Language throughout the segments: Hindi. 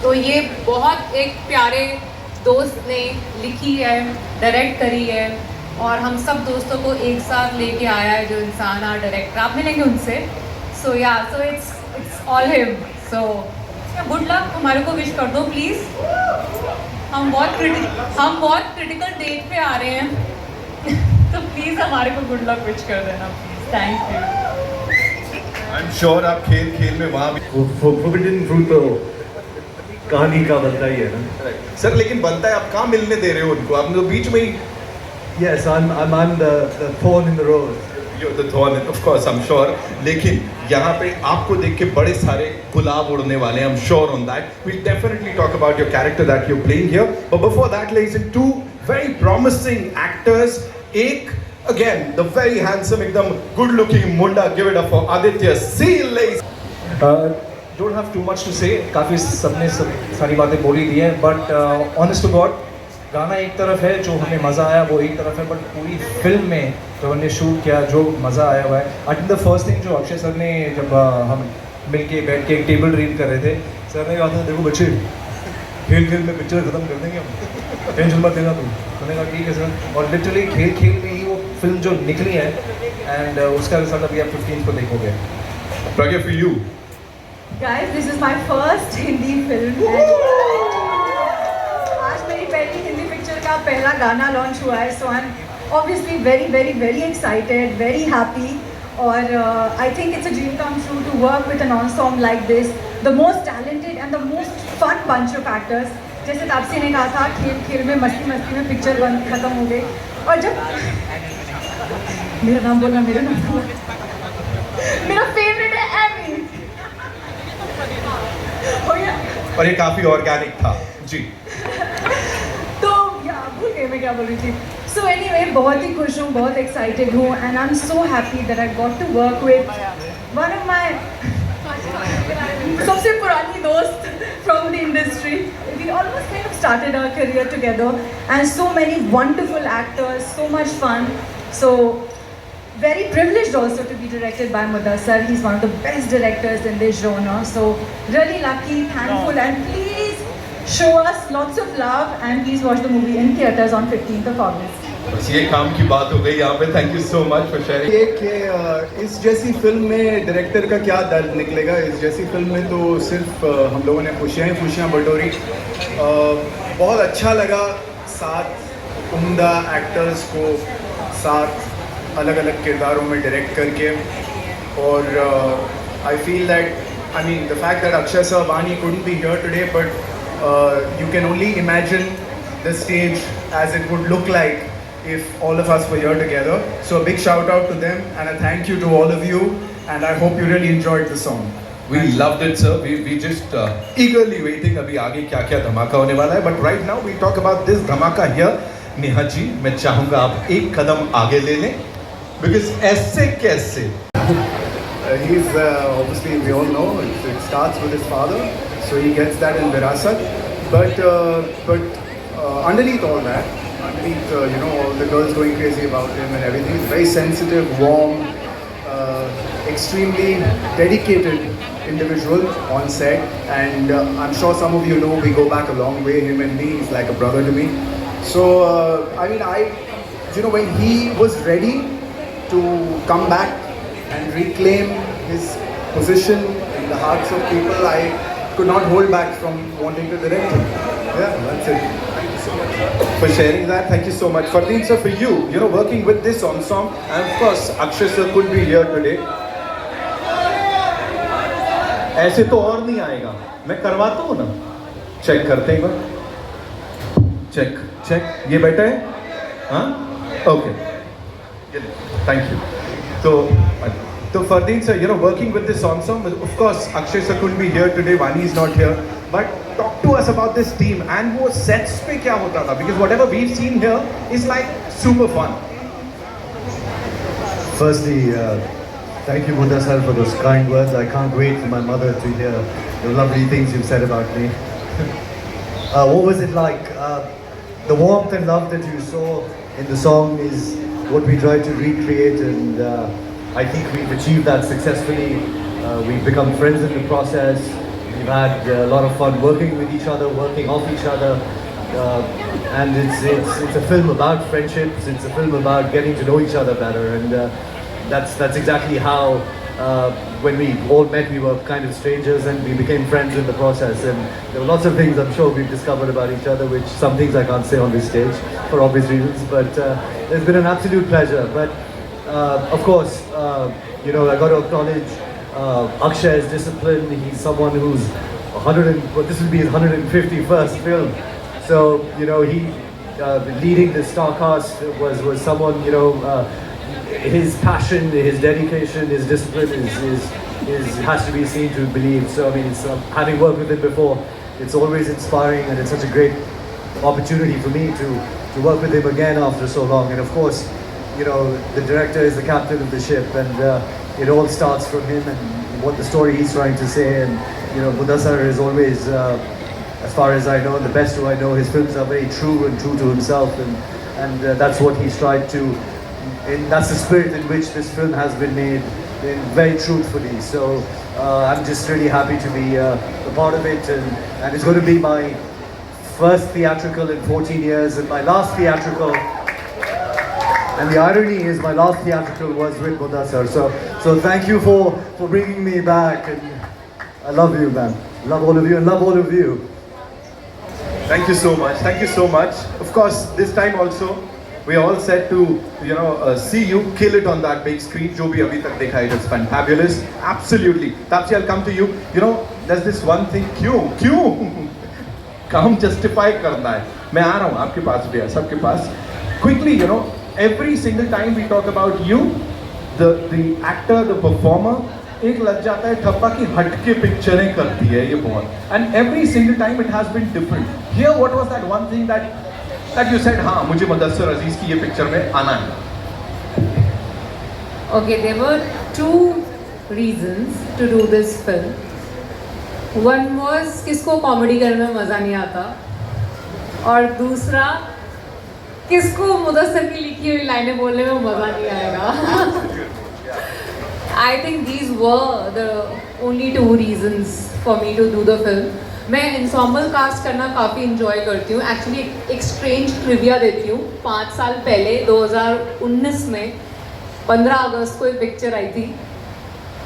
तो ये बहुत एक प्यारे दोस्त ने लिखी है, डायरेक्ट करी है और हम सब दोस्तों को एक साथ लेके आया है जो इंसान और डायरेक्टर आप मिलेंगे उनसे. सो या so it's all him. So good luck. हमारे को विश कर दो प्लीज़. हम बहुत क्रिटिकल डेट पे आ रहे हैं तो प्लीज़ हमारे को गुड लक विश कर देना please. Thank you. I am sure आप खेल खेल में वहाँ भी फोरबिडन फ्रूट तो कहानी का बनता ही है ना. सर लेकिन बनता है आप कहाँ मिलने दे रहे हो उनको आपने तो बीच में ही. Yes, I'm the thorn in the rose. You're the thorn, of course, I'm sure. लेकिन यहाँ पे आपको देख के बड़े सारे गुलाब उड़ने वाले हैं. I'm sure on that. We'll definitely talk about your character that you're playing here. But before that, ladies and two very promising actors. एक again the very handsome, एकदम good-looking Munda. Give it up for Aditya. See you, ladies. Don't have too much to say. काफ़ी सबने सारी बातें बोली दी हैं. But honest to God, गाना एक तरफ है जो हमें मज़ा आया वो एक तरफ है. बट पूरी फिल्म में जब हमने शूट किया जो मज़ा आया हुआ है. I think the first thing जो अक्षय सर ने जब हम मिल के बैठ के एक टेबल रीड कर रहे थे, सर ने कहा था देखो बच्चे खेल खेल में पिक्चर ख़त्म कर देंगे हम, टेंशन मत लेना तुम. मैंने कहा ठीक है सर. और लिटरली खेल खेल में ही वो फिल्म जो निकली है एंड उसका रिजल्ट अभी आप 15 को देखोगे. Pragya, for you. Guys, this is my first Hindi film. आज मेरी पहली हिंदी पिक्चर का पहला गाना लॉन्च हुआ है. So I am obviously very excited, very happy. और I think it's a dream come true to work with an ensemble like this. The most talented and the most fun bunch of actors. जैसे तापसी ने कहा था खेल खेल में मस्ती में पिक्चर खत्म हो गई. और जब मेरा नाम बोलना मेरा फेवरेट है एमी. और ये काफी ऑर्गेनिक था जी. तो या भूल गई मैं क्या बोल रही थी. सो एनीवे बहुत ही खुश हूँ, बहुत एक्साइटेड हूँ and I am so happy that I got to work with one of my सबसे पुरानी दोस्त from the industry. We almost kind of started our career together and so many wonderful actors, so much fun. So very privileged also to be directed by Mudassar. He's one of the best directors in this genre. So really lucky, thankful, and please show us lots of love and please watch the movie in theaters on 15th of August. बस ये काम की बात हो गई यहाँ पे. Thank you so much for sharing. ये कि इस जैसी फिल्म में डायरेक्टर का क्या दर्द निकलेगा. इस जैसी फिल्म में तो सिर्फ हम लोगों ने खुशियाँ बटोरी. बहुत अच्छा लगा 7 उम्दा एक्टर्स को 7 अलग अलग किरदारों में डायरेक्ट करके. और I feel that I mean the fact that Akshay sir वानी couldn't be here today, but you can only imagine the stage as it would look like if all of us were here together. So a big shout out to them and a thank you to all of you and I hope you really enjoyed the song. We loved it, sir. We just eagerly waiting अभी आगे क्या क्या धमाका होने वाला है. But right now we talk about this धमाका here. नेहा जी मैं चाहूँगा आप एक कदम आगे ले लें. Because ऐसे कैसे? He's obviously, we all know it starts with his father, so he gets that in Virasat. But underneath all that, underneath all the girls going crazy about him and everything, he's very sensitive, warm, extremely dedicated individual on set. And I'm sure some of you know we go back a long way. Him and me, he's like a brother to me. So I mean, when he was ready to come back and reclaim his position in the hearts of people, I could not hold back from wanting to direct him. Yeah, that's it. Thank you so much for sharing that. Thank you so much. Fardeen sir, for you, working with this ensemble, and of course, Akshay sir could be here today. ऐसे तो और नहीं आएगा. मैं करवाता हूँ ना. चेक करते हैं एक बार. चेक. ये बेटा है? हाँ? Okay. Thank you. So Fardeen sir, working with this ensemble, of course, Akshay sir couldn't be here today, Vani is not here, but talk to us about this team and वो sets पे क्या होता था, because whatever we've seen here is like super fun. Firstly, thank you Mudassar for those kind words. I can't wait for my mother to hear the lovely things you've said about me. What was it like? The warmth and love that you saw in the song is what we tried to recreate, and I think we've achieved that successfully. We've become friends in the process. We've We've had a lot of fun working with each other, working off each other. And it's a film about friendships. It's a film about getting to know each other better, and that's exactly how when we all met, we were kind of strangers, and we became friends in the process. And there were lots of things I'm sure we've discovered about each other, which some things I can't say on this stage for obvious reasons. But it's been an absolute pleasure. But of course, you know, I got to acknowledge Akshay's discipline. He's someone who's this will be his 151st film. So, you know, he leading the star cast was someone, you know, his passion, his dedication, his discipline has to be seen to believe. So, I mean, it's, having worked with him before, it's always inspiring, and it's such a great opportunity for me to work with him again after so long. And of course, you know, the director is the captain of the ship, and it all starts from him and what the story he's trying to say. And, you know, Mudassar is always, as far as I know, and the best who I know, his films are very true to himself, and that's what he's tried to, and that's the spirit in which this film has been made, very truthfully. So I'm just really happy to be a part of it, and it's going to be my first theatrical in 14 years, and my last theatrical. And the irony is, my last theatrical was with Mudassar. So thank you for bringing me back, and I love you, man. Love all of you, and love all of you. Thank you so much. Thank you so much. Of course, this time also, we all set to, you know, see you kill it on that big screen. जो भी अभी तक देखा, it was fabulous. Absolutely. Tapsi, I'll come to you. You know, there's this one thing. क्यों? काम justify करना है. मैं आ रहा हूँ, आपके पास भी है, सबके पास. Quickly, you know, every single time we talk about you, the actor, the performer, एक लग जाता है ठप्पा की हटके पिक्चरें करती है ये बहुत, and every single time it has been different. Here, what was that one thing that you said, हाँ मुझे मुदस्सिर अजीज की ये पिक्चर में आना है? Okay, there were two reasons to do this film. One was किसको कॉमेडी करने में मज़ा नहीं आता, और दूसरा किसको मुदस्सिर की लिखी हुई लाइनें बोलने में मज़ा नहीं आएगा. I think these were the only two reasons for me to do the film. मैं ensemble cast करना काफ़ी enjoy करती हूँ. Actually एक strange trivia देती हूँ. 5 साल पहले 2019 में 15 अगस्त को एक पिक्चर आई थी,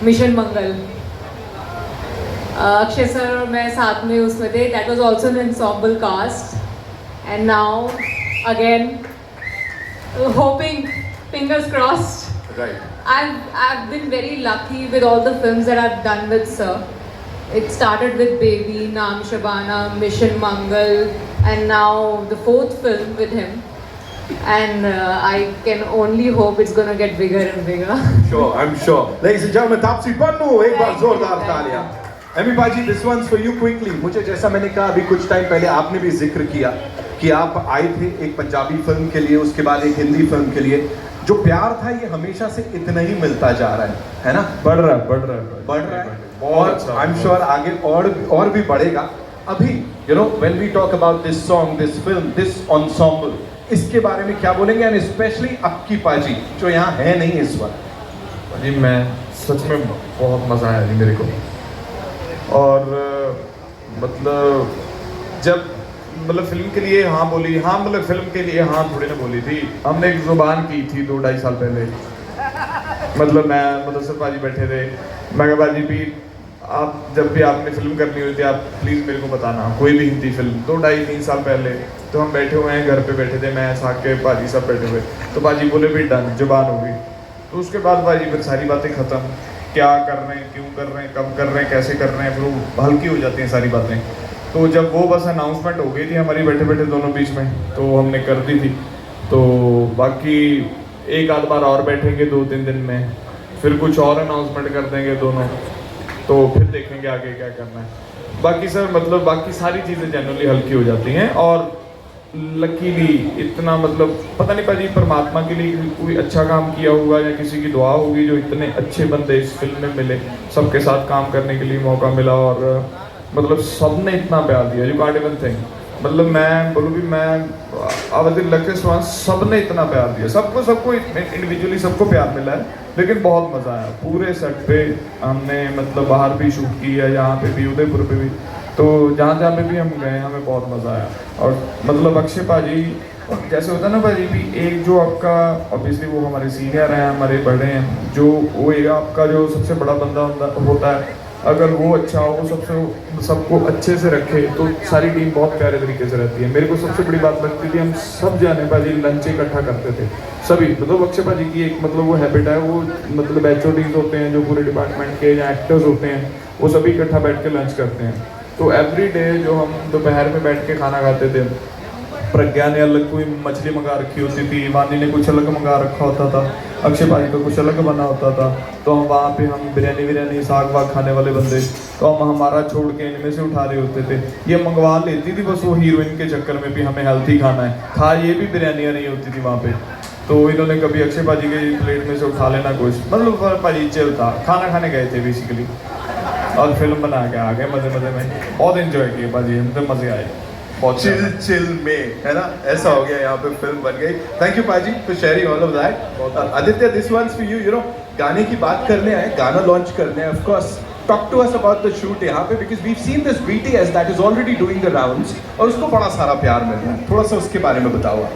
मिशन मंगल. अक्षय सर और मैं साथ में उसमें थे. That was also an ensemble cast. And now again hoping, fingers crossed. Right. I've been very lucky with all the films that I've done with Sir. It started with Baby, Naam Shabana, Mission Mangal, and now the 4th film with him. And I can only hope it's gonna get bigger and bigger. Sure, I'm sure. Ladies and gentlemen, Taapsee Pannu, एक बार जोरदार तालियां. एमी बाजी, this one's for you quickly. मुझे जैसा मैंने कहा अभी कुछ टाइम पहले, आपने भी जिक्र किया कि आप आए थे एक पंजाबी फिल्म के लिए, उसके बाद एक हिंदी फिल्म के लिए. जो प्यार था ये हमेशा से इतना ही मिलता जा रहा है ना? बढ़ रहा है और आई एम श्योर आगे और भी बढ़ेगा. अभी you know when we talk about this song, this film, this ensemble, इसके बारे में क्या बोलेंगे, एंड स्पेशली अक्की पाजी जो यहाँ है नहीं इस वक्त. जी मैं सच में बहुत मज़ा आया जी मेरे को, और मतलब जब मतलब फिल्म के लिए हाँ बोली, हाँ मतलब फिल्म के लिए हाँ थोड़ी ना बोली थी, हमने एक जुबान की थी 2-2.5 साल पहले. मतलब मैं मुदस्सिर पाजी बैठे थे, मैं कहा पाजी भी आप जब भी आपने फिल्म करनी हुई थी आप प्लीज़ मेरे को बताना, कोई भी हिंदी फिल्म. 2-2.5-3 साल पहले तो हम बैठे हुए हैं, घर पे बैठे थे, मैं साके पाजी सब बैठे हुए. तो पाजी बोले भी डन, जुबान हो गई. तो उसके बाद पाजी फिर सारी बातें ख़त्म, क्या कर रहे हैं, क्यों कर रहे हैं, कब कर रहे हैं, कैसे कर रहे हैं, फिर वो हल्की हो जाती हैं सारी बातें. तो जब वो बस अनाउंसमेंट हो गई थी हमारी बैठे बैठे दोनों बीच में, तो हमने कर दी थी. तो बाकी एक आध बार और बैठेंगे 2-3 दिन में, फिर कुछ और अनाउंसमेंट कर देंगे दोनों, तो फिर देखेंगे आगे क्या करना है. बाकी सर मतलब बाकी सारी चीज़ें जनरली हल्की हो जाती हैं, और लकीली इतना मतलब पता नहीं पाजी परमात्मा के लिए कोई अच्छा काम किया होगा या किसी की दुआ होगी जो इतने अच्छे बंदे इस फिल्म में मिले, सबके साथ काम करने के लिए मौका मिला, और मतलब सबने इतना प्यार दिया. यू कांट इवन थिंक, मतलब मैं बोलूँ भी मैं अवधि लकी स्वान सब ने इतना प्यार दिया, सबको इंडिविजुअली सबको प्यार मिला है, लेकिन बहुत मज़ा आया पूरे सेट पे। हमने मतलब बाहर भी शूट किया, यहाँ पे भी, उदयपुर पे भी, तो जहाँ जहाँ पे भी हम गए हमें बहुत मज़ा आया। और मतलब अक्षय पाजी जैसे होता है ना भाजी भी, एक जो आपका ऑब्वियसली वो हमारे सीनियर हैं, हमारे बड़े हैं, जो वो एक आपका जो सबसे बड़ा बंदा होता है, अगर वो अच्छा हो, वो सबको अच्छे से रखे तो सारी टीम बहुत प्यारे तरीके से रहती है। मेरे को सबसे बड़ी बात लगती थी, हम सब जाने भाजी लंच इकट्ठा करते थे सभी, मतलब अक्षय भाजी की एक मतलब वो हैबिट है, वो मतलब HODs होते हैं जो पूरे डिपार्टमेंट के या एक्टर्स होते हैं, वो सभी इकट्ठा बैठ के लंच करते हैं। तो एवरी डे जो हम दोपहर में बैठ के खाना खाते थे, प्रज्ञा ने अलग कोई मछली मंगा रखी होती थी, वानी ने कुछ अलग मंगा रखा होता था, अक्षय भाई का कुछ अलग बना होता था, तो हम वहाँ पे हम बिरयानी साग वाग खाने वाले बंदे, तो हम हमारा छोड़ के इनमें से उठा रहे होते थे। ये मंगवा लेती थी बस वो हीरोइन के चक्कर में भी हमें हेल्थी खाना है, खा ये भी बिरयानियाँ नहीं होती थी वहाँ पे। तो इन्होंने कभी अक्षय भाजी के प्लेट में से उठा लेना कुछ, मतलब भाजी चिल था, खाना खाने गए थे बेसिकली, और फिल्म बना के आ गए मज़े में, बहुत इन्जॉय किए भाजी, हम मज़े आए। चिल में है ना, ऐसा हो गया, यहाँ पे फिल्म बन गई। Thank you paaji for sharing all of that. Aditya, this one's for you. You know, गाने की बात करने आए, गाना लॉन्च करने आए, of course talk to us about the shoot यहाँ पे, because we seen this BTS that is already doing the rounds और उसको बड़ा सारा प्यार मिल रहा है, थोड़ा सा उसके बारे में बताओ आप।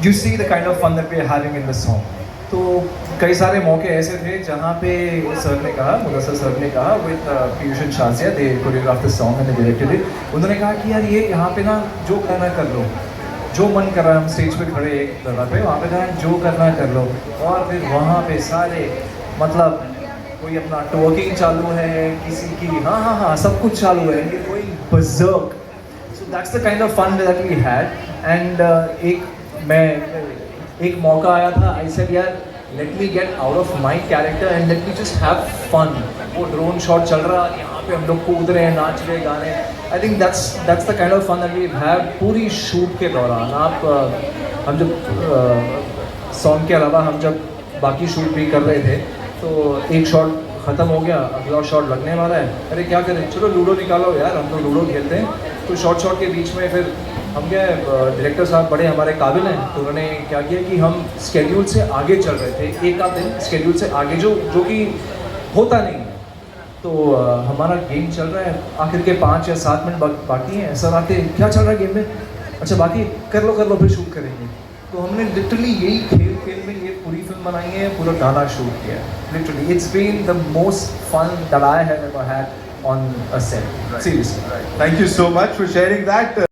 You see the kind of fun that we are having in this song. तो कई सारे मौके ऐसे थे जहाँ पे सर ने कहा, मुदस्सिर सर ने कहा with Piyush Shazia, they choreograph the song and directed it, उन्होंने कहा कि यार ये यहाँ पे ना जो करना कर लो, जो मन कर रहा है, हम स्टेज पे खड़े एक जगह पे, वहाँ पे कहा जो करना कर लो, और फिर वहाँ पे सारे मतलब कोई अपना टवर्किंग चालू है, किसी की हाँ सब कुछ चालू है, ये कोई berserk. So that's the kind of fun that we had. And एक मौका आया था, आई सेड यार let me get out of my character and let me just have fun. वो ड्रोन शॉट चल रहा, यहाँ पे हम लोग कूद रहे हैं, नाच रहे, गाने। I think that's the kind of fun that we have पूरी शूट के दौरान। हम जब सॉन्ग के अलावा हम जब बाकी शूट भी कर रहे थे, तो एक शॉट ख़त्म हो गया, अगला शॉट लगने वाला है, अरे क्या करें, चलो लूडो निकालो यार, हम तो लूडो खेलते हैं। तो शॉट के बीच में फिर हम क्या, डायरेक्टर साहब बड़े हमारे काबिल हैं, तो उन्होंने क्या किया कि हम स्केड्यूल से आगे चल रहे थे, एक आध दिन स्केड्यूल से आगे, जो कि होता नहीं है। तो हमारा गेम चल रहा है, आखिर के 5 या 7 मिनट बाकी हैं, सर आते क्या चल रहा है गेम में, अच्छा बाकी कर लो फिर शूट करेंगे। तो हमने लिटरली यही खेल में ये पूरी फिल्म बनाई है, पूरा गाना शूट किया है। Literally it's been the most fun that I have ever had on a set. Seriously. Thank you so much for sharing that.